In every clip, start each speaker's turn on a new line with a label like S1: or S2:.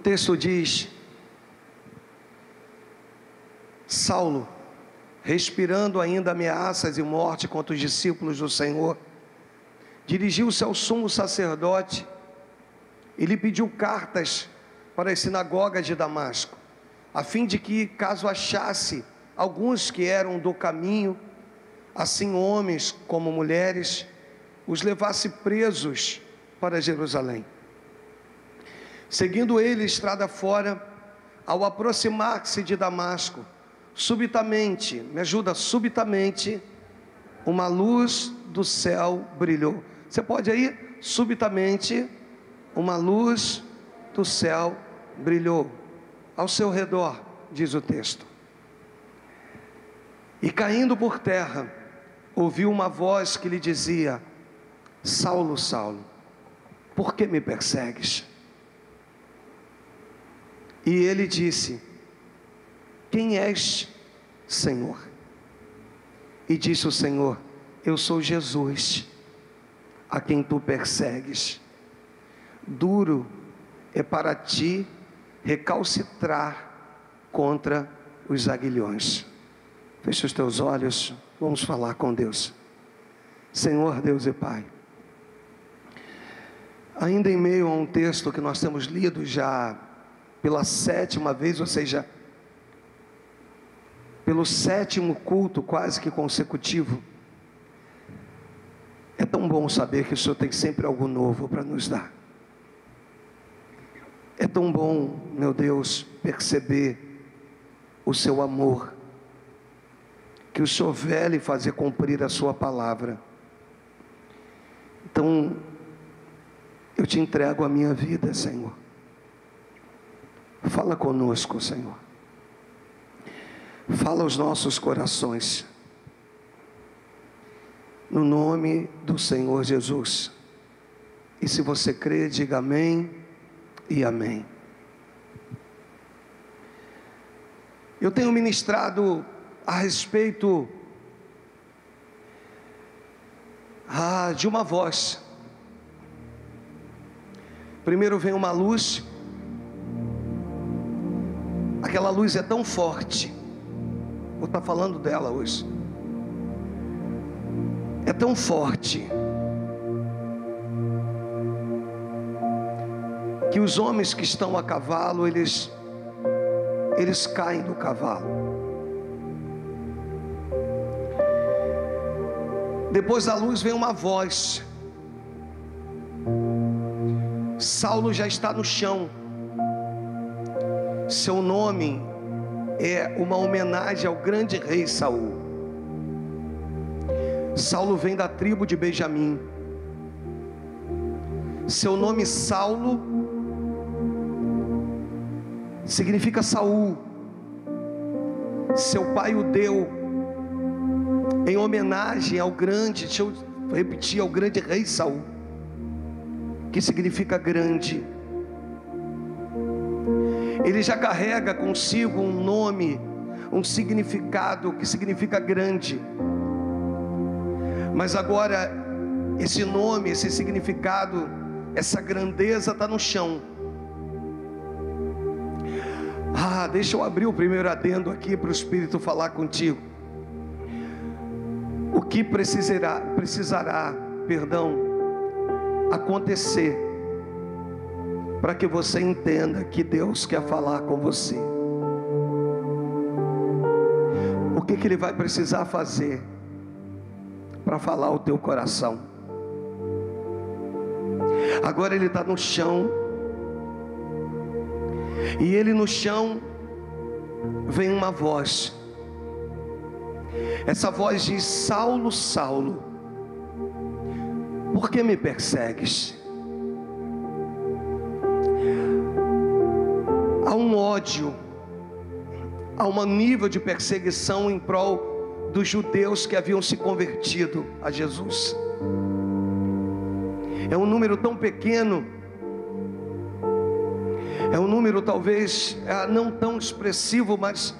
S1: texto diz: Saulo, respirando ainda ameaças e morte contra os discípulos do Senhor, dirigiu-se ao sumo sacerdote e lhe pediu cartas para as sinagogas de Damasco, a fim de que, caso achasse alguns que eram do caminho, assim homens como mulheres, os levasse presos para Jerusalém. Seguindo ele estrada fora, ao aproximar-se de Damasco, subitamente, me ajuda, subitamente, uma luz do céu brilhou. Você pode aí? Subitamente, uma luz do céu brilhou ao seu redor, diz o texto. E caindo por terra, ouviu uma voz que lhe dizia: Saulo, Saulo, por que me persegues? E ele disse: quem és, Senhor? E disse o Senhor: eu sou Jesus, a quem tu persegues. Duro é para ti recalcitrar contra os aguilhões. Feche os teus olhos, vamos falar com Deus. Senhor Deus e Pai, ainda em meio a um texto que nós temos lido já pela 7ª vez, ou seja, pelo 7º culto quase que consecutivo, é tão bom saber que o Senhor tem sempre algo novo para nos dar. É tão bom, meu Deus, perceber o seu amor, que o Senhor vele fazer cumprir a sua palavra. Então, eu te entrego a minha vida, Senhor. Fala conosco, Senhor. Fala aos nossos corações. No nome do Senhor Jesus. E se você crê, diga amém e amém. Eu tenho ministrado a respeito de uma voz. Primeiro vem uma luz. Aquela luz é tão forte. Vou estar falando dela hoje. É tão forte que os homens que estão a cavalo, eles caem do cavalo. Depois da luz vem uma voz. Saulo já está no chão. Seu nome é uma homenagem ao grande rei Saul. Saulo vem da tribo de Benjamim. Seu nome Saulo significa Saul. Seu pai o deu em homenagem ao grande, deixa eu repetir, ao grande rei Saul, que significa grande. Ele já carrega consigo um nome, um significado que significa grande. Mas agora, esse nome, esse significado, essa grandeza está no chão. Deixa eu abrir o primeiro adendo aqui para o Espírito falar contigo. O que precisará acontecer para que você entenda que Deus quer falar com você? O que Ele vai precisar fazer para falar ao teu coração? Agora ele está no chão, e ele no chão vem uma voz. Essa voz diz: Saulo, Saulo, por que me persegues? Há um ódio, há um nível de perseguição em prol dos judeus que haviam se convertido a Jesus. É um número tão pequeno, é um número talvez não tão expressivo, mas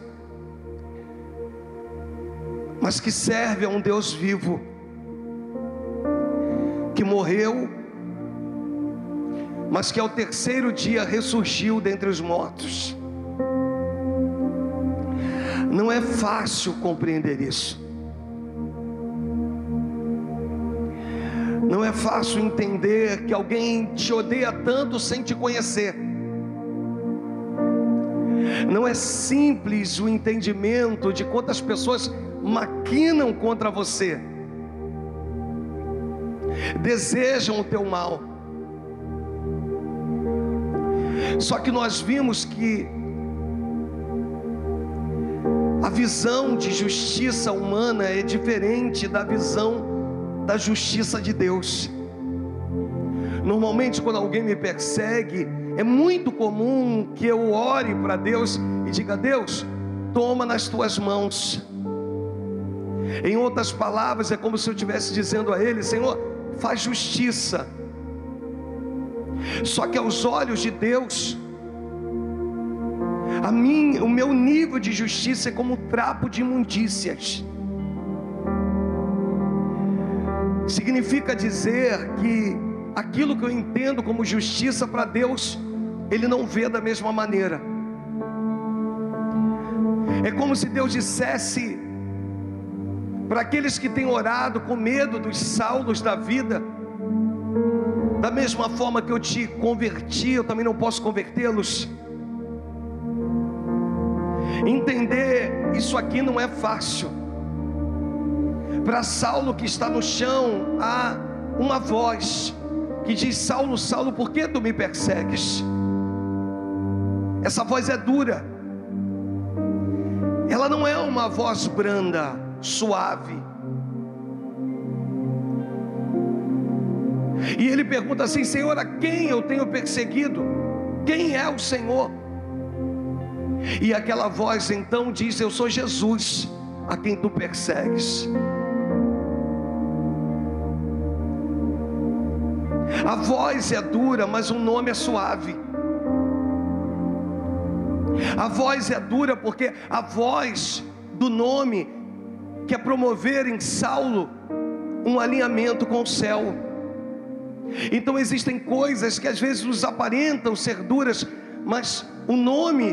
S1: que serve a um Deus vivo, que morreu mas que ao terceiro dia ressurgiu dentre os mortos. Não é fácil compreender isso. Não é fácil entender que alguém te odeia tanto sem te conhecer. Não é simples o entendimento de quantas pessoas maquinam contra você, desejam o teu mal. Só que nós vimos que a visão de justiça humana é diferente da visão da justiça de Deus. Normalmente, quando alguém me persegue, é muito comum que eu ore para Deus e diga: Deus, toma nas tuas mãos. Em outras palavras, é como se eu estivesse dizendo a Ele: Senhor, faz justiça. Só que aos olhos de Deus, o meu nível de justiça é como um trapo de imundícias. Significa dizer que aquilo que eu entendo como justiça para Deus, Ele não vê da mesma maneira. É como se Deus dissesse para aqueles que têm orado com medo dos Saulos da vida: da mesma forma que eu te converti, eu também não posso convertê-los. Entender isso aqui não é fácil. Para Saulo que está no chão, há uma voz que diz: Saulo, Saulo, por que tu me persegues? Essa voz é dura. Ela não é uma voz branda, suave. E ele pergunta assim: Senhor, a quem eu tenho perseguido? Quem é o Senhor? E aquela voz então diz: eu sou Jesus, a quem tu persegues. A voz é dura, mas o nome é suave. A voz é dura porque a voz do nome quer promover em Saulo um alinhamento com o céu. Então existem coisas que às vezes nos aparentam ser duras, mas o nome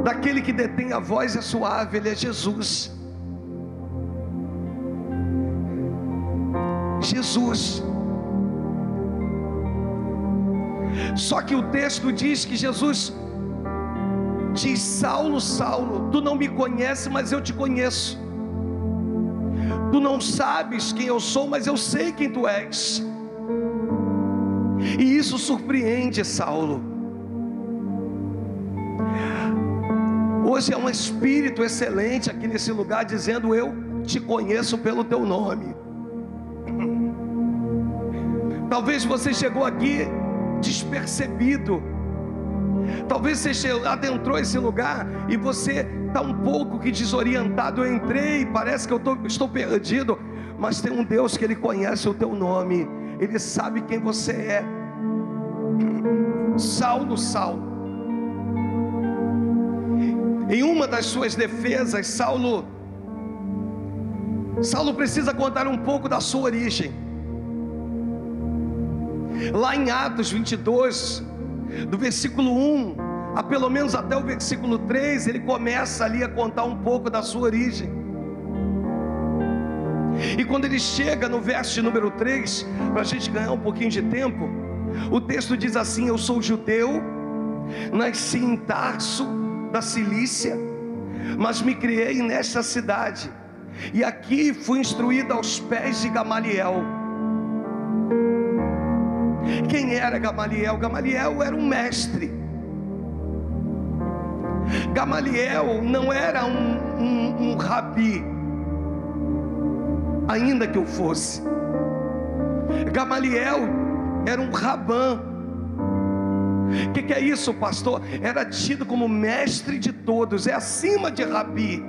S1: daquele que detém a voz é suave, ele é Jesus. Jesus. Só que o texto diz que Jesus diz: Saulo, Saulo, tu não me conheces, mas eu te conheço. Tu não sabes quem eu sou, mas eu sei quem tu és. E isso surpreende Saulo. Hoje é um espírito excelente aqui nesse lugar dizendo: eu te conheço pelo teu nome. Talvez você chegou aqui despercebido. Talvez você adentrou esse lugar e você está um pouco que desorientado. Eu entrei, parece que eu estou perdido. Mas tem um Deus que Ele conhece o teu nome. Ele sabe quem você é. Saulo, Saulo. Em uma das suas defesas, Saulo precisa contar um pouco da sua origem. Lá em Atos 22, do versículo 1 a pelo menos até o versículo 3, ele começa ali a contar um pouco da sua origem. E quando ele chega no verso de número 3, para a gente ganhar um pouquinho de tempo, o texto diz assim: eu sou judeu, nasci em Tarso da Cilícia, mas me criei nesta cidade, e aqui fui instruído aos pés de Gamaliel. Quem era Gamaliel? Gamaliel era um mestre. Gamaliel não era um rabi, ainda que o fosse. Gamaliel era um rabã. O que é isso, pastor? Era tido como mestre de todos, é acima de rabi.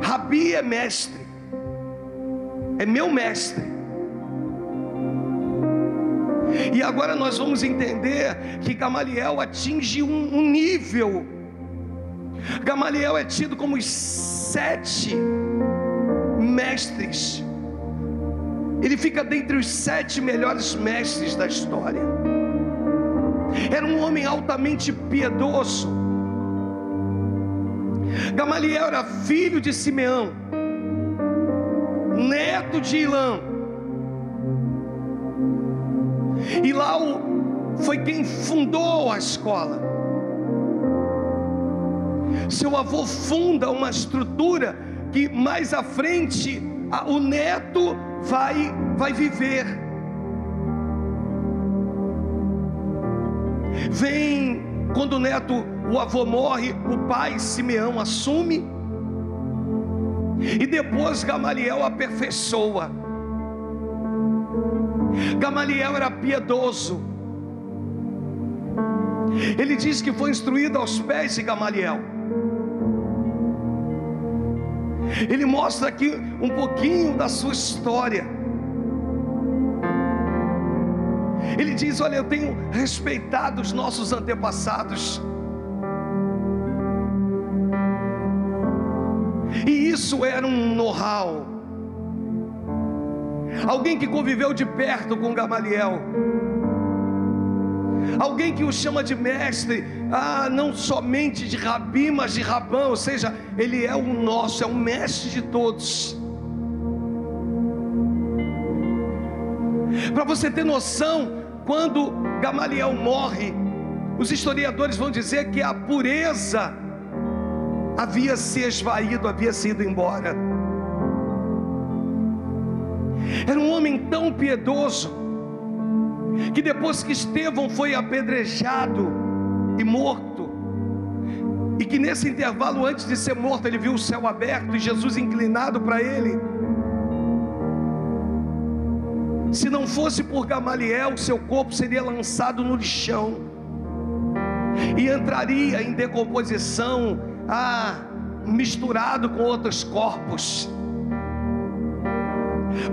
S1: Rabi é mestre, é meu mestre. E agora nós vamos entender que Gamaliel atinge um nível. Gamaliel é tido como os 7 mestres Ele fica dentre os 7 melhores mestres da história. Era um homem altamente piedoso. Gamaliel era filho de Simeão, neto de Ilã. E lá foi quem fundou a escola. Seu avô funda uma estrutura que mais à frente o neto vai viver. Quando o avô morre, o pai Simeão assume, e depois Gamaliel aperfeiçoa. Gamaliel era piedoso. Ele diz que foi instruído aos pés de Gamaliel. Ele mostra aqui um pouquinho da sua história. Ele diz: olha, eu tenho respeitado os nossos antepassados. E isso era um know-how. Alguém que conviveu de perto com Gamaliel. Alguém que o chama de mestre, não somente de rabi, mas de rabã, ou seja, ele é o nosso, é o mestre de todos. Para você ter noção, quando Gamaliel morre, os historiadores vão dizer que a pureza havia se esvaído, havia se ido embora. Era um homem tão piedoso, que depois que Estevão foi apedrejado e morto, e que nesse intervalo antes de ser morto, ele viu o céu aberto e Jesus inclinado para ele. Se não fosse por Gamaliel, seu corpo seria lançado no lixão e entraria em decomposição, misturado com outros corpos.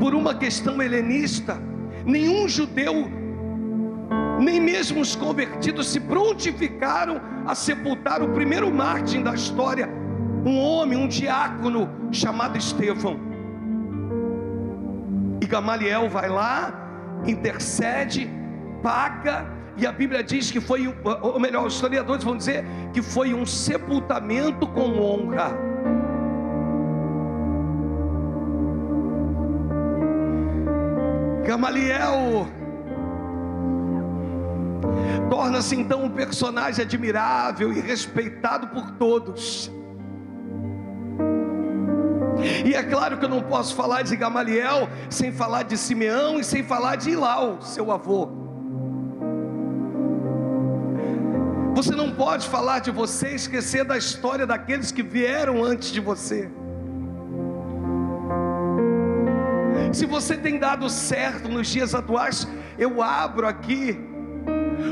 S1: Por uma questão helenista, nenhum judeu, nem mesmo os convertidos, se prontificaram a sepultar o primeiro mártir da história, um homem, um diácono chamado Estevão. E Gamaliel vai lá, intercede, paga, e a Bíblia diz que foi, ou melhor, os historiadores vão dizer que foi um sepultamento com honra. Gamaliel torna-se então um personagem admirável e respeitado por todos. E é claro que eu não posso falar de Gamaliel sem falar de Simeão e sem falar de Ilau, seu avô. Você não pode falar de você e esquecer da história daqueles que vieram antes de você. Se você tem dado certo nos dias atuais, eu abro aqui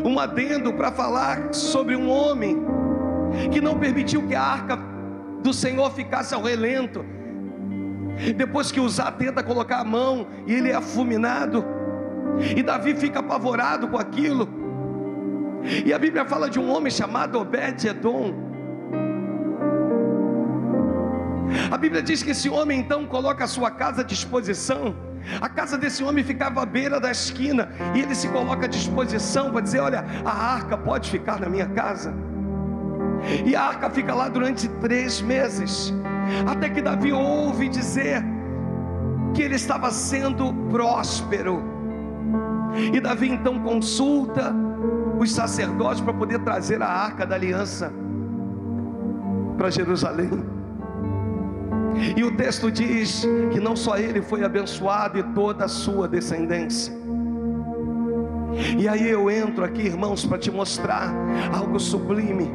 S1: um adendo para falar sobre um homem que não permitiu que a arca do Senhor ficasse ao relento. Depois que Uzá tenta colocar a mão e ele é fulminado, e Davi fica apavorado com aquilo. E a Bíblia fala de um homem chamado Obed-edom. A Bíblia diz que esse homem então coloca a sua casa à disposição. A casa desse homem ficava à beira da esquina, e ele se coloca à disposição para dizer: olha, a arca pode ficar na minha casa. E a arca fica lá durante 3 meses, até que Davi ouve dizer que ele estava sendo próspero. E Davi então consulta os sacerdotes para poder trazer a arca da aliança para Jerusalém. E o texto diz que não só ele foi abençoado, e toda a sua descendência. E aí eu entro aqui, irmãos, para te mostrar algo sublime.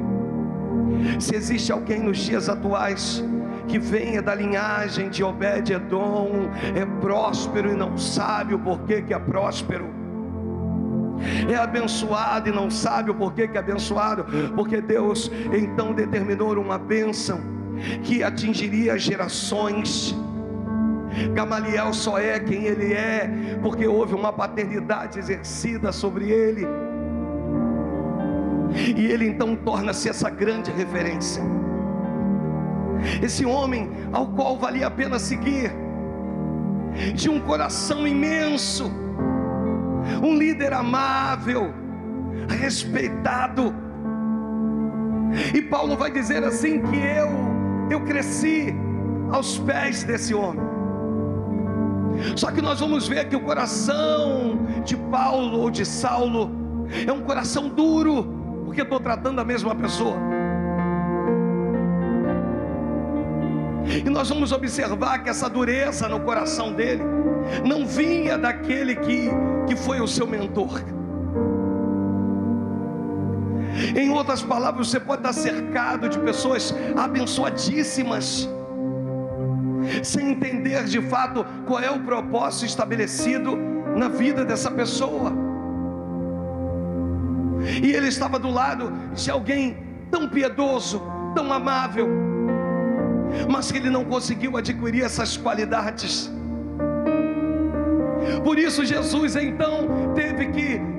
S1: Se existe alguém nos dias atuais que venha da linhagem de Obed-edom, é próspero e não sabe o porquê que é próspero, é abençoado e não sabe o porquê que é abençoado, porque Deus então determinou uma bênção que atingiria gerações. Gamaliel só é quem ele é porque houve uma paternidade exercida sobre ele, e ele então torna-se essa grande referência, esse homem ao qual valia a pena seguir. de um coração imenso, um líder amável, respeitado. E Paulo vai dizer assim que eu cresci aos pés desse homem. Só que nós vamos ver que o coração de Paulo ou de Saulo é um coração duro, porque estou tratando a mesma pessoa. E nós vamos observar que essa dureza no coração dele não vinha daquele que foi o seu mentor. Em outras palavras, você pode estar cercado de pessoas abençoadíssimas, sem entender de fato qual é o propósito estabelecido na vida dessa pessoa. E ele estava do lado de alguém tão piedoso, tão amável, mas que ele não conseguiu adquirir essas qualidades. Por isso Jesus então teve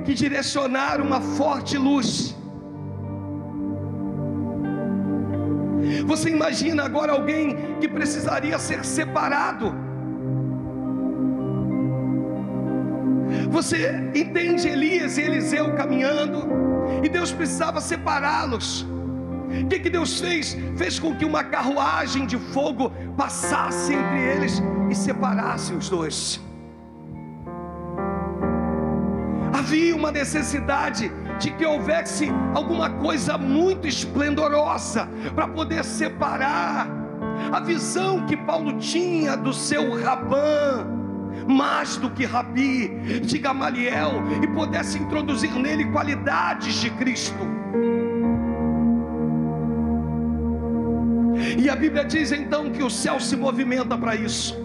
S1: que direcionar uma forte luz. Você imagina agora alguém que precisaria ser separado. Você entende Elias e Eliseu caminhando, e Deus precisava separá-los. O que Deus fez? Fez com que uma carruagem de fogo passasse entre eles e separasse os dois. Havia uma necessidade de que houvesse alguma coisa muito esplendorosa para poder separar a visão que Paulo tinha do seu Rabã, mais do que Rabi, de Gamaliel, e pudesse introduzir nele qualidades de Cristo. E a Bíblia diz então que o céu se movimenta para isso.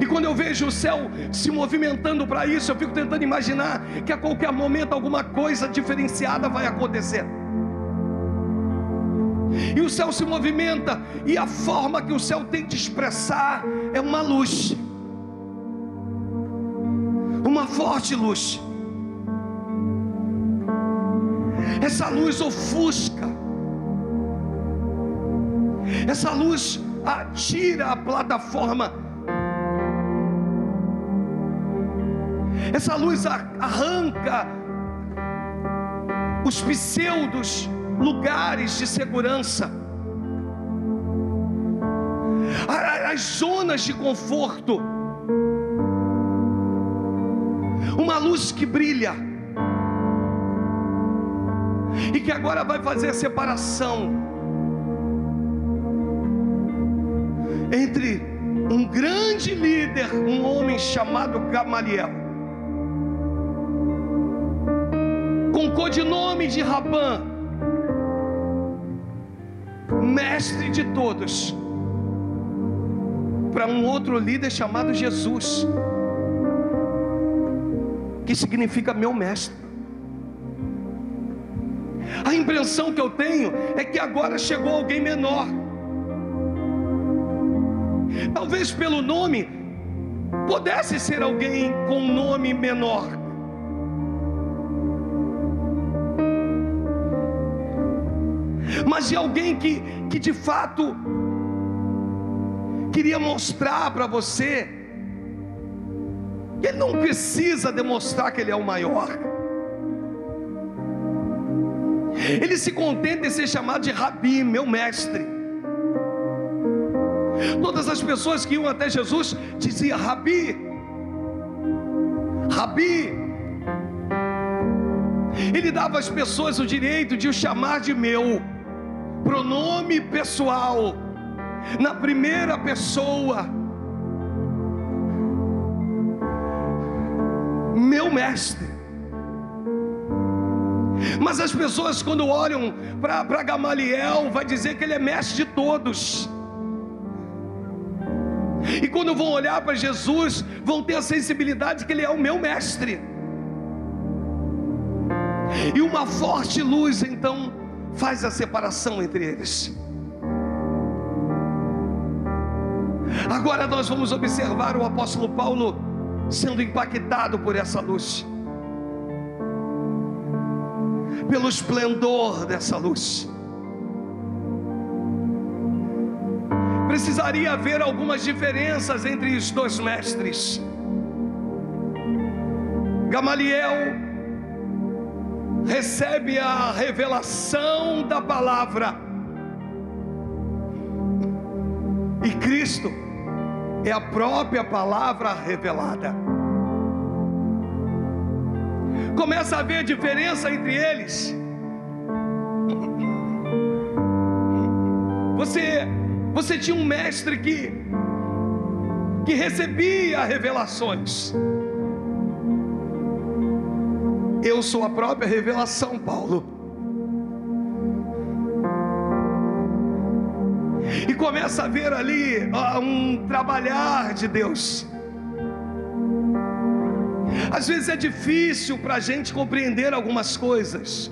S1: E quando eu vejo o céu se movimentando para isso, eu fico tentando imaginar que a qualquer momento alguma coisa diferenciada vai acontecer. E o céu se movimenta, e a forma que o céu tem de expressar é uma luz, uma forte luz. Essa luz ofusca, essa luz tira a plataforma, essa luz arranca os pseudos lugares de segurança, as zonas de conforto. Uma luz que brilha e que agora vai fazer a separação entre um grande líder, um homem chamado Gamaliel, com codinome de Rabã, mestre de todos, para um outro líder chamado Jesus, que significa meu mestre. A impressão que eu tenho é que agora chegou alguém menor. Talvez pelo nome pudesse ser alguém com um nome menor, mas de alguém que de fato queria mostrar para você que ele não precisa demonstrar que ele é o maior. Ele se contenta em ser chamado de Rabi, meu mestre. Todas as pessoas que iam até Jesus diziam Rabi, Rabi. Ele dava às pessoas o direito de o chamar de meu, pronome pessoal, na primeira pessoa, meu mestre. Mas as pessoas, quando olham para Gamaliel, vai dizer que ele é mestre de todos. E quando vão olhar para Jesus, vão ter a sensibilidade que ele é o meu mestre. E uma forte luz então faz a separação entre eles. Agora nós vamos observar o apóstolo Paulo sendo impactado por essa luz, pelo esplendor dessa luz. precisaria haver algumas diferenças entre os dois mestres. Gamaliel recebe a revelação da palavra, e Cristo é a própria palavra revelada. Começa a haver diferença entre eles. Você tinha um mestre que recebia revelações. Eu sou a própria revelação, Paulo. E começa a ver ali um trabalhar de Deus. Às vezes é difícil para a gente compreender algumas coisas,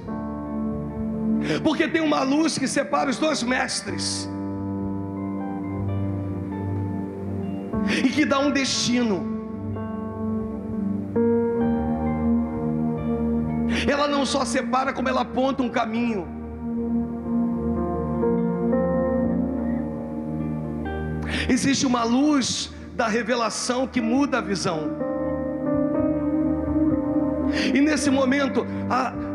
S1: porque tem uma luz que separa os dois mestres, e que dá um destino. Ela não só separa, como ela aponta um caminho. Existe uma luz da revelação que muda a visão. E nesse momento,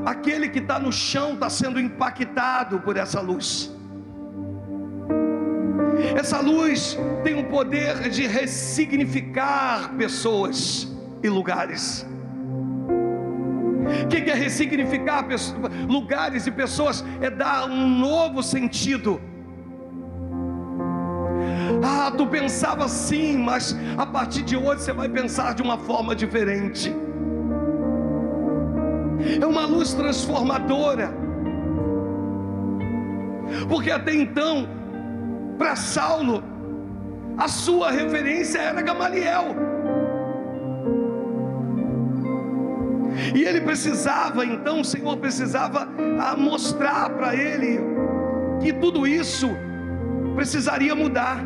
S1: aquele que está no chão está sendo impactado por essa luz. Essa luz tem o poder de ressignificar pessoas e lugares. O que é ressignificar lugares e pessoas? É dar um novo sentido. Tu pensava assim, mas a partir de hoje você vai pensar de uma forma diferente. É uma luz transformadora. Porque até então, para Saulo, a sua referência era Gamaliel. E ele precisava, então o Senhor precisava mostrar para ele que tudo isso precisaria mudar.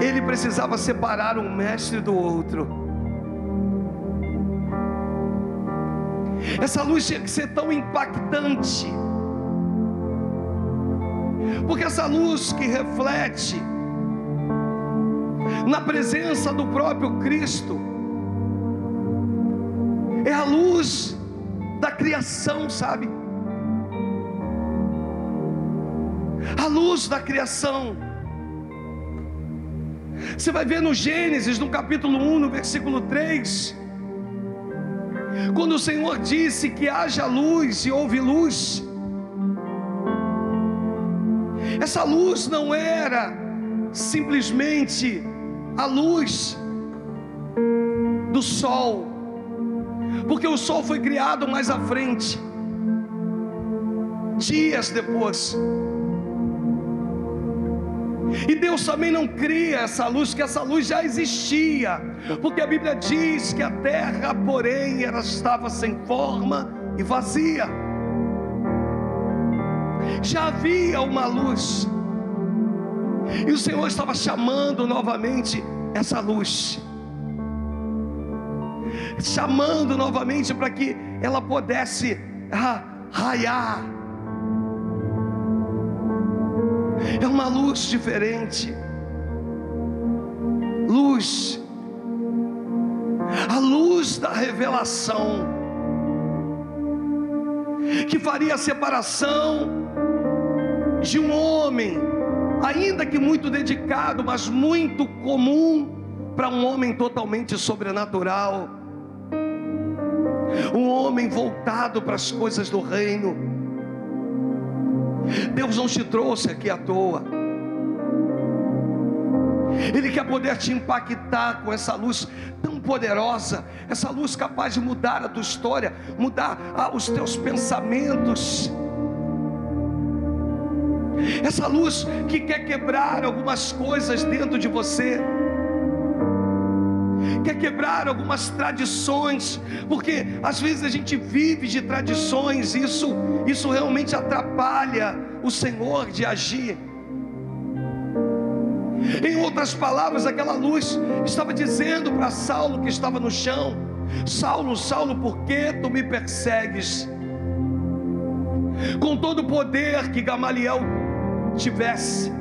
S1: Ele precisava separar um mestre do outro. Essa luz tinha que ser tão impactante, porque essa luz que reflete na presença do próprio Cristo é a luz da criação, sabe? A luz da criação. Você vai ver no Gênesis, no capítulo 1, no versículo 3, quando o Senhor disse que haja luz e houve luz. Essa luz não era simplesmente a luz do sol, porque o sol foi criado mais à frente, dias depois. E Deus também não cria essa luz, que essa luz já existia, porque a Bíblia diz que a terra, porém, ela estava sem forma e vazia. Já havia uma luz, e o Senhor estava chamando novamente essa luz, chamando novamente para que ela pudesse raiar. É uma luz diferente. Luz, a luz da revelação, que faria a separação de um homem, ainda que muito dedicado, mas muito comum, para um homem totalmente sobrenatural, um homem voltado para as coisas do reino. Deus não te trouxe aqui à toa. Ele quer poder te impactar com essa luz tão poderosa, essa luz capaz de mudar a tua história, mudar os teus pensamentos. Essa luz que quer quebrar algumas coisas dentro de você, quer quebrar algumas tradições, porque às vezes a gente vive de tradições, isso realmente atrapalha o Senhor de agir. Em outras palavras, aquela luz estava dizendo para Saulo, que estava no chão: Saulo, Saulo, por que tu me persegues? Com todo o poder que Gamaliel tivesse,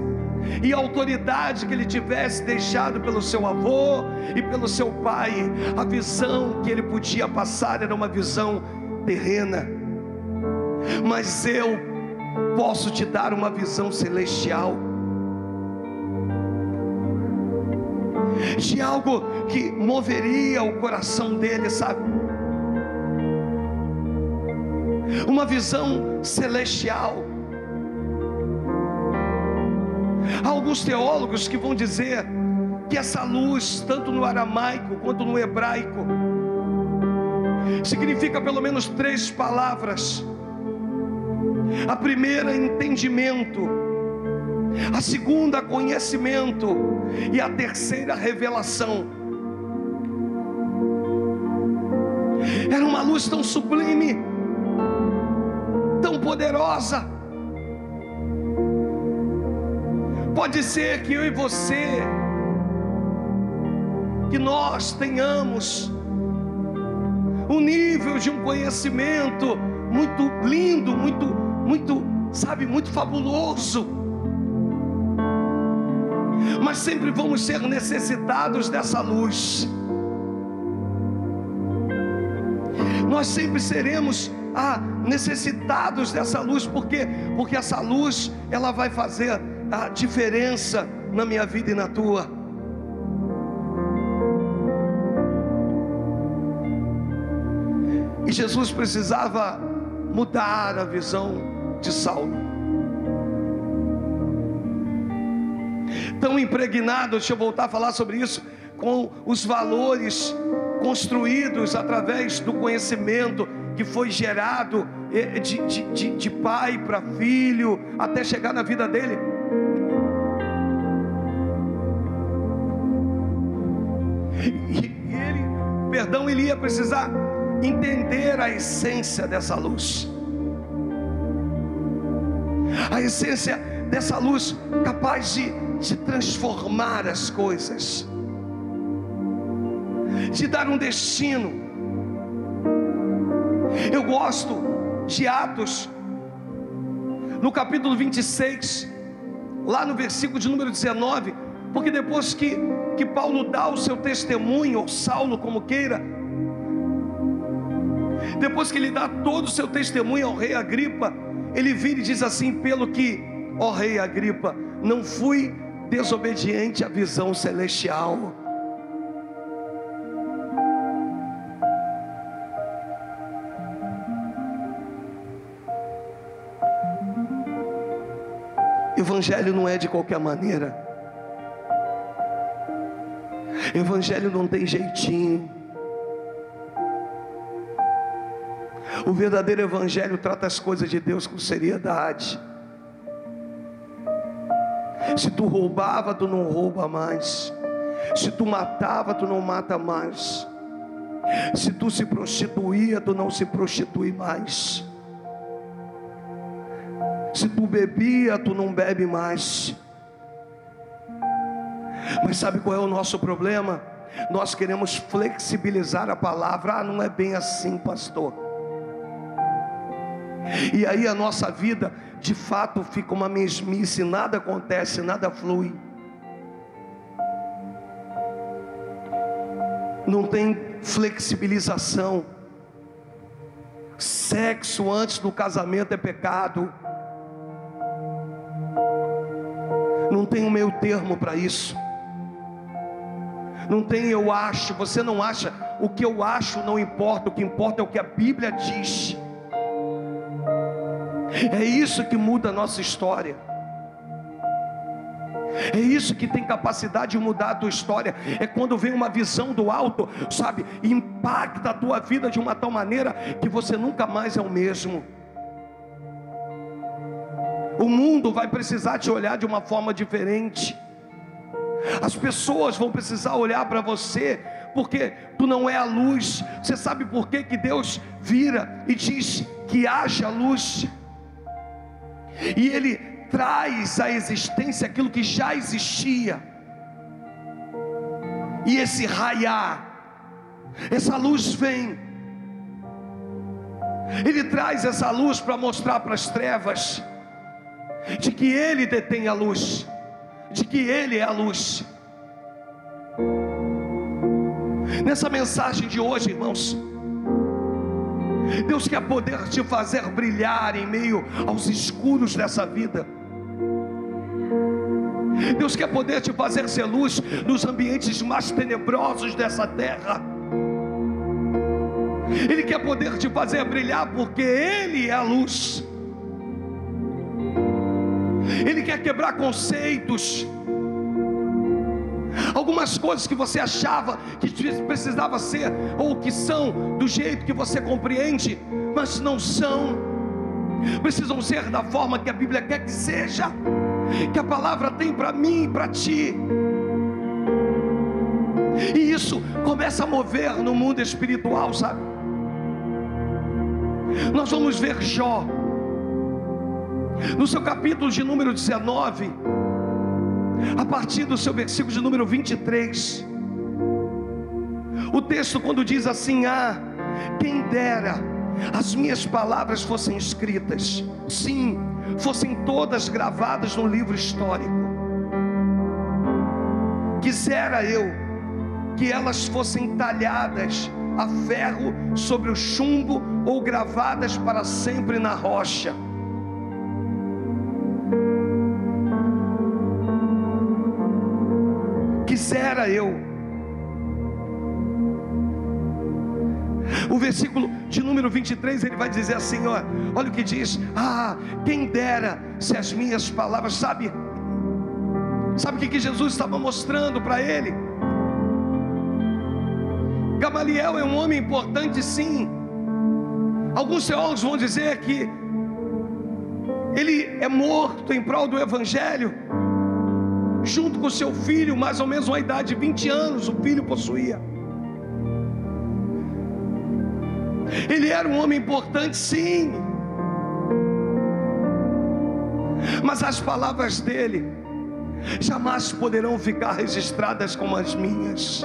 S1: e a autoridade que ele tivesse deixado pelo seu avô e pelo seu pai. A visão que ele podia passar era uma visão terrena, mas eu posso te dar uma visão celestial, de algo que moveria o coração dele, sabe? Uma visão celestial. Há alguns teólogos que vão dizer que essa luz, tanto no aramaico quanto no hebraico, significa pelo menos 3 palavras. A primeira, entendimento; a segunda, conhecimento; e a terceira, revelação. Era uma luz tão sublime, tão poderosa. Pode ser que eu e você, que nós tenhamos um nível de um conhecimento muito lindo, muito fabuloso, mas sempre vamos ser necessitados dessa luz. Nós sempre seremos necessitados dessa luz, porque essa luz, ela vai fazer a diferença na minha vida e na tua. E Jesus precisava mudar a visão de Saulo. Tão impregnado, deixa eu voltar a falar sobre isso, com os valores construídos através do conhecimento que foi gerado de pai para filho, até chegar na vida dele. Ele ia precisar entender a essência dessa luz, a essência dessa luz capaz de transformar as coisas, de dar um destino. Eu gosto de Atos, no capítulo 26, lá no versículo de número 19, porque depois que Paulo dá o seu testemunho, ou Saulo, como queira, depois que ele dá todo o seu testemunho ao rei Agripa, ele vira e diz assim: pelo que, ó rei Agripa, não fui desobediente à visão celestial. Evangelho não é de qualquer maneira. Evangelho não tem jeitinho. O verdadeiro evangelho trata as coisas de Deus com seriedade. Se tu roubava, tu não rouba mais. Se tu matava, tu não mata mais. Se tu se prostituía, tu não se prostitui mais. Se tu bebia, tu não bebe mais. Mas sabe qual é o nosso problema? Nós queremos flexibilizar a palavra. Não é bem assim, pastor. E aí a nossa vida de fato fica uma mesmice, nada acontece, nada flui. Não tem flexibilização. Sexo antes do casamento é pecado. Não tem um meio termo para isso. Não tem eu acho, você não acha. O que eu acho não importa, o que importa é o que a Bíblia diz. É isso que muda a nossa história. É isso que tem capacidade de mudar a tua história. É quando vem uma visão do alto, sabe, e impacta a tua vida de uma tal maneira que você nunca mais é o mesmo. O mundo vai precisar te olhar de uma forma diferente. As pessoas vão precisar olhar para você, porque tu não é a luz. Você sabe por que Deus vira e diz que haja luz? E Ele traz à existência aquilo que já existia. E esse raiar, essa luz vem. Ele traz essa luz para mostrar para as trevas de que Ele detém a luz, de que Ele é a luz. Nessa mensagem de hoje, irmãos, Deus quer poder te fazer brilhar em meio aos escuros dessa vida. Deus quer poder te fazer ser luz nos ambientes mais tenebrosos dessa terra. Ele quer poder te fazer brilhar porque Ele é a luz. Ele quer quebrar conceitos. Algumas coisas que você achava que precisava ser, ou que são do jeito que você compreende, mas não são. Precisam ser da forma que a Bíblia quer que seja, que a palavra tem para mim e para ti. E isso começa a mover no mundo espiritual, sabe? Nós vamos ver Jó, no seu capítulo de número 19, a partir do seu versículo de número 23. O texto quando diz assim: ah, quem dera as minhas palavras fossem escritas, sim, fossem todas gravadas no livro histórico. Quisera eu que elas fossem talhadas a ferro sobre o chumbo, ou gravadas para sempre na rocha. Quisera eu. O versículo de número 23, ele vai dizer assim, olha o que diz: ah, quem dera se as minhas palavras, sabe o que Jesus estava mostrando para ele? Gamaliel é um homem importante, sim. Alguns teólogos vão dizer que ele é morto em prol do Evangelho, junto com seu filho, mais ou menos uma idade de 20 anos, o filho possuía. Ele era um homem importante, sim, mas as palavras dele jamais poderão ficar registradas como as minhas.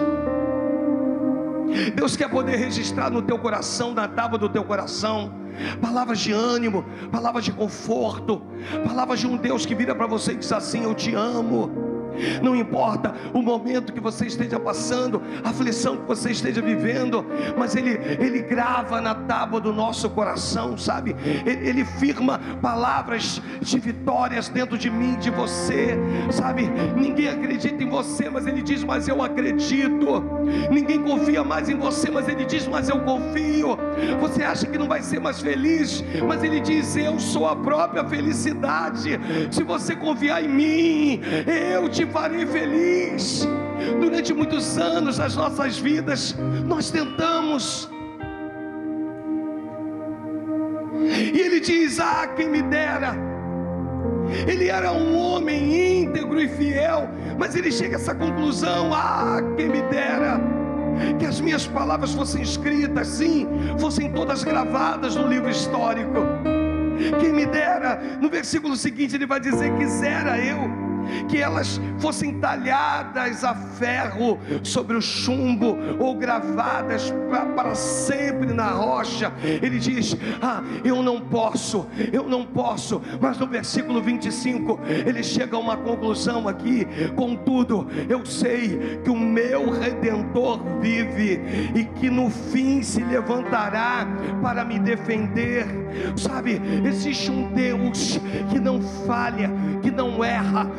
S1: Deus quer poder registrar no teu coração, na tábua do teu coração, palavras de ânimo, palavras de conforto, palavras de um Deus que vira para você e diz assim: eu te amo. Não importa o momento que você esteja passando, a aflição que você esteja vivendo, mas Ele grava na tábua do nosso coração, sabe? Ele firma palavras de vitórias dentro de mim, de você, sabe? Ninguém acredita em você, mas Ele diz: mas eu acredito. Ninguém confia mais em você, mas Ele diz: mas eu confio. Você acha que não vai ser mais feliz, mas Ele diz: eu sou a própria felicidade. Se você confiar em mim, eu te farei feliz. Durante muitos anos das nossas vidas, nós tentamos, e ele diz: ah, quem me dera. Ele era um homem íntegro e fiel, mas ele chega a essa conclusão: ah, quem me dera que as minhas palavras fossem escritas, sim, fossem todas gravadas no livro histórico. Quem me dera. No versículo seguinte ele vai dizer: quisera eu que elas fossem talhadas a ferro sobre o chumbo, ou gravadas para sempre na rocha. Ele diz: ah, eu não posso. Mas no versículo 25 ele chega a uma conclusão aqui: contudo eu sei que o meu Redentor vive, e que no fim se levantará para me defender. Sabe, existe um Deus que não falha, que não erra,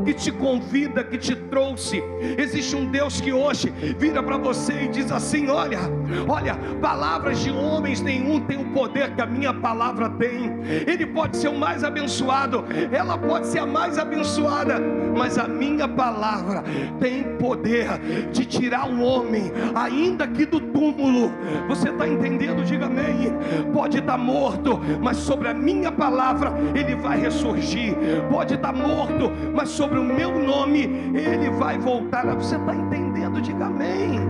S1: que te convida, que te trouxe. Existe um Deus que hoje vira para você e diz assim: olha, palavras de homens nenhum tem o poder que a minha palavra tem. Ele pode ser o mais abençoado, ela pode ser a mais abençoada, mas a minha palavra tem poder de tirar o homem, ainda que do túmulo. Você está entendendo? Diga amém. Pode estar morto, mas sobre a minha palavra ele vai ressurgir. Pode estar morto, mas sobre o meu nome ele vai voltar. Você está entendendo? Diga amém.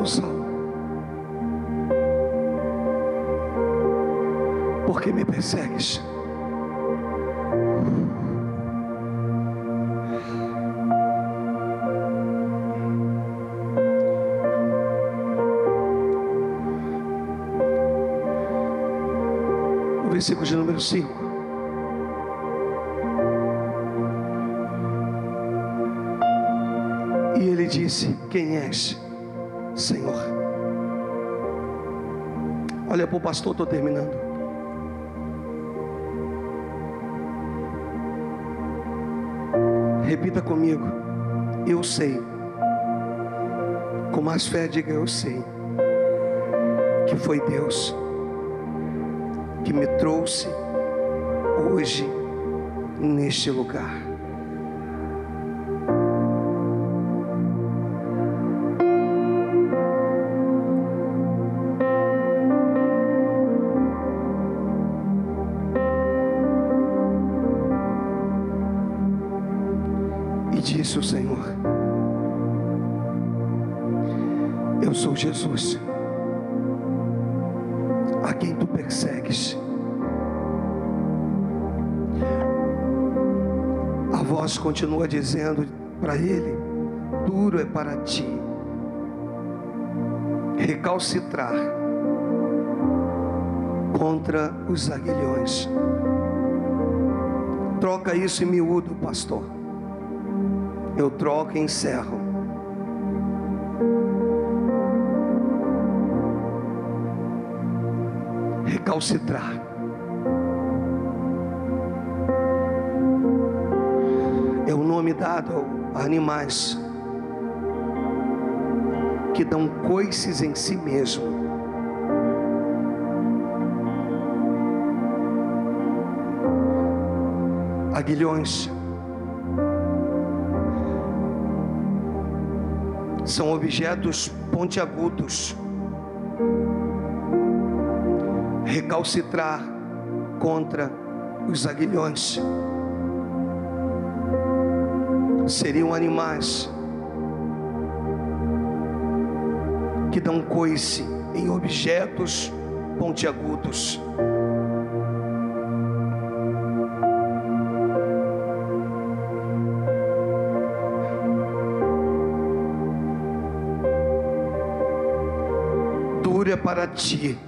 S1: Saulo, Saulo, por que me persegues? No versículo de número 5. E ele disse: quem és, Senhor? Olha para o pastor, estou terminando. Repita comigo: eu sei. Com mais fé, diga: eu sei que foi Deus que me trouxe hoje neste lugar. E disse o Senhor: eu sou Jesus, a quem tu persegues. A voz continua dizendo para ele: duro é para ti recalcitrar contra os aguilhões. Troca isso em miúdo, pastor. Eu troco e encerro. Recalcitrar. É o nome dado a animais que dão coices em si mesmo. Aguilhões são objetos pontiagudos. Recalcitrar contra os aguilhões seriam animais que dão coice em objetos pontiagudos. Duro é para ti.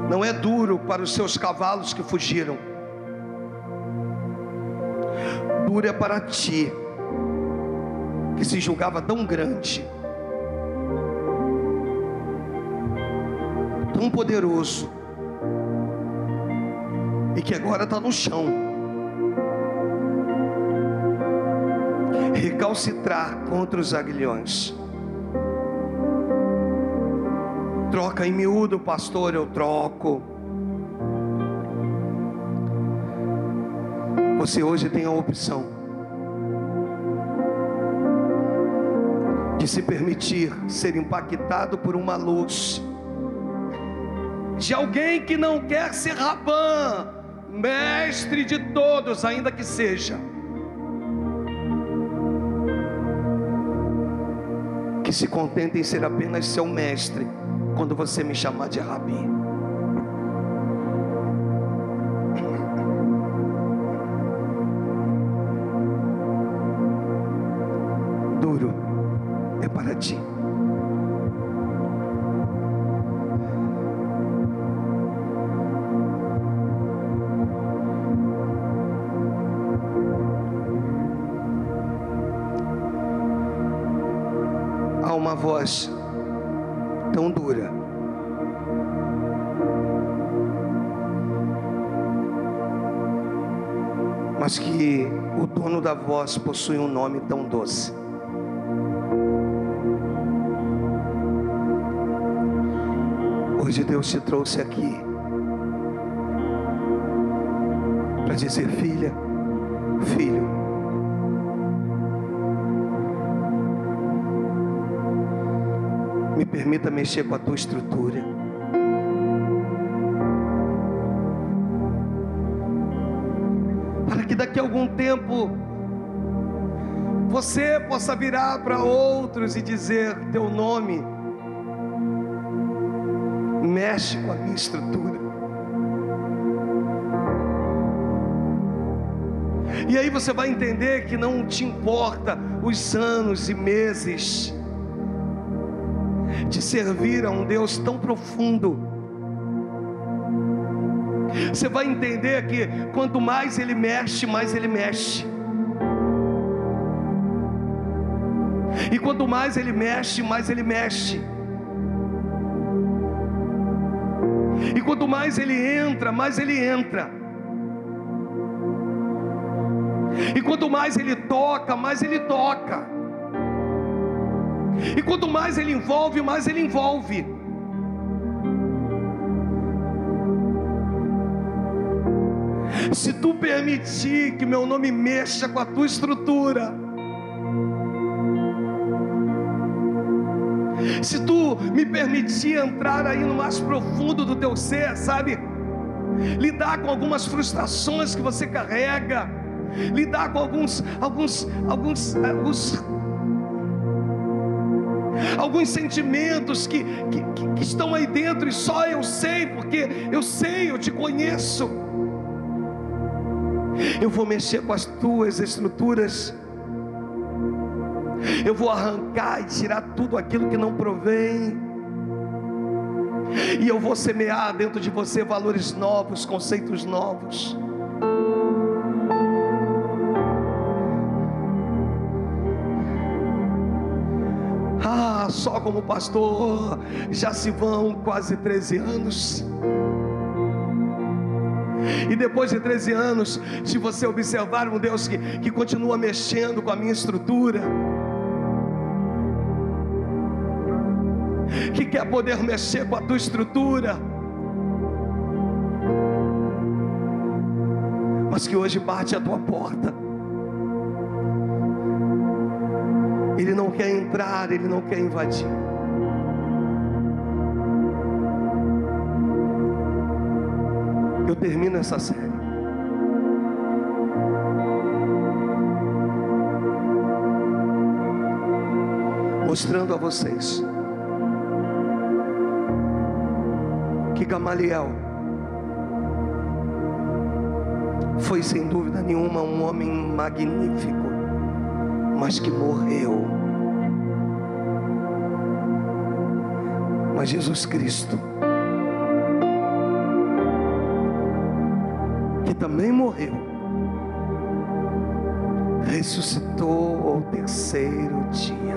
S1: Não é duro para os seus cavalos que fugiram. Duro é para ti, que se julgava tão grande, tão poderoso, e que agora está no chão. Recalcitrar contra os aguilhões. Troca em miúdo, pastor, eu troco. Você hoje tem a opção de se permitir ser impactado por uma luz de alguém que não quer ser Rabã, mestre de todos, ainda que seja, que se contenta em ser apenas seu mestre quando você me chamar de Rabi. Duro é para ti. Há uma voz tão dura, mas que o dono da voz possui um nome tão doce. Hoje Deus te trouxe aqui para dizer: filha, filho, me permita mexer com a tua estrutura. Para que daqui a algum tempo você possa virar para outros e dizer: teu nome mexe com a minha estrutura. E aí você vai entender que não te importa os anos e meses de servir a um Deus tão profundo. Você vai entender que quanto mais Ele mexe, mais Ele mexe. E quanto mais Ele mexe, mais Ele mexe. E quanto mais Ele entra, mais Ele entra. E quanto mais Ele toca, mais Ele toca. E quanto mais Ele envolve, mais Ele envolve. Se tu permitir que meu nome mexa com a tua estrutura, se tu me permitir entrar aí no mais profundo do teu ser, sabe? Lidar com algumas frustrações que você carrega, lidar com alguns sentimentos que estão aí dentro, e só eu sei, porque eu sei, eu te conheço. Eu vou mexer com as tuas estruturas. Eu vou arrancar e tirar tudo aquilo que não provém. E eu vou semear dentro de você valores novos, conceitos novos. Só como pastor já se vão quase 13 anos. E depois de 13 anos, se você observar um Deus que continua mexendo com a minha estrutura, que quer poder mexer com a tua estrutura, mas que hoje bate a tua porta. Ele não quer entrar, Ele não quer invadir. Eu termino essa série mostrando a vocês que Gamaliel foi sem dúvida nenhuma um homem magnífico, mas que morreu. Mas Jesus Cristo, que também morreu, ressuscitou ao terceiro dia,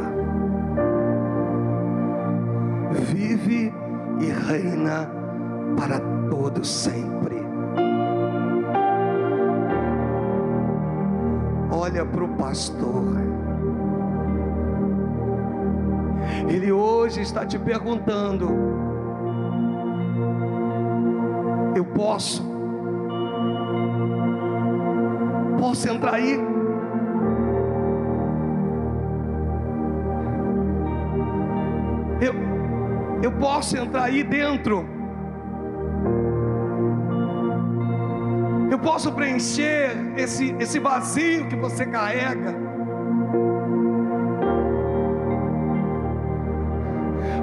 S1: vive e reina para todo sempre. Olha para o pastor. Ele hoje está te perguntando: eu posso entrar aí? Eu posso entrar aí dentro? Eu posso preencher esse vazio que você carrega?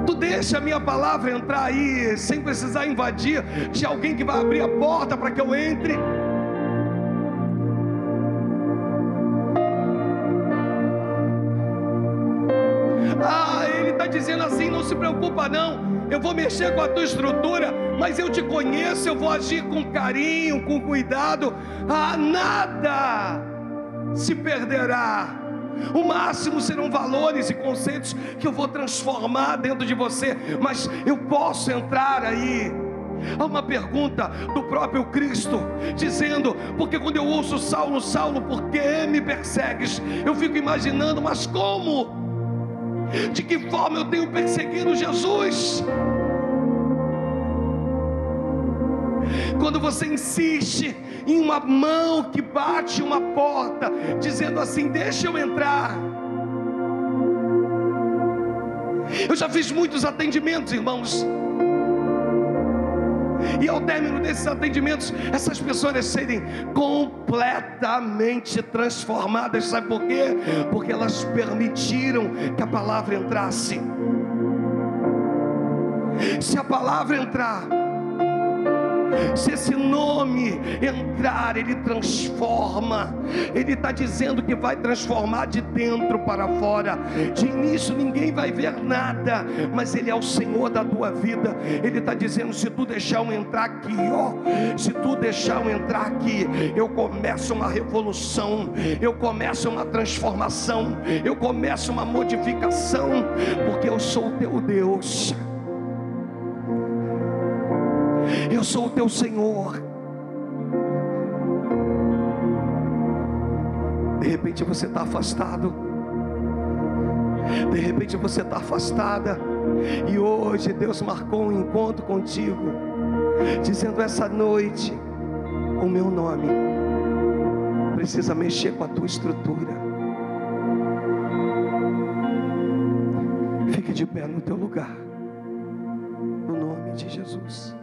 S1: Tu deixa a minha palavra entrar aí sem precisar invadir de alguém que vai abrir a porta para que eu entre? Ele está dizendo assim: não se preocupa não, eu vou mexer com a tua estrutura, mas eu te conheço, eu vou agir com carinho, com cuidado. Nada se perderá. O máximo serão valores e conceitos que eu vou transformar dentro de você, mas eu posso entrar aí. Há uma pergunta do próprio Cristo dizendo: porque quando eu ouço Saulo, Saulo, por que me persegues? Eu fico imaginando, mas como? De que forma eu tenho perseguido Jesus? Quando você insiste em uma mão que bate uma porta, dizendo assim: deixa eu entrar. Eu já fiz muitos atendimentos, irmãos, e ao término desses atendimentos, essas pessoas serem completamente transformadas. Sabe por quê? Porque elas permitiram que a palavra entrasse. Se a palavra entrar, se esse nome entrar, ele transforma. Ele está dizendo que vai transformar de dentro para fora. De início ninguém vai ver nada, mas Ele é o Senhor da tua vida. Ele está dizendo: se tu deixar eu entrar aqui, se tu deixar eu entrar aqui, eu começo uma revolução, eu começo uma transformação, eu começo uma modificação, porque eu sou o teu Deus. Eu sou o teu Senhor. De repente você está afastado. De repente você está afastada. E hoje Deus marcou um encontro contigo, dizendo: essa noite o meu nome precisa mexer com a tua estrutura. Fique de pé no teu lugar, no nome de Jesus.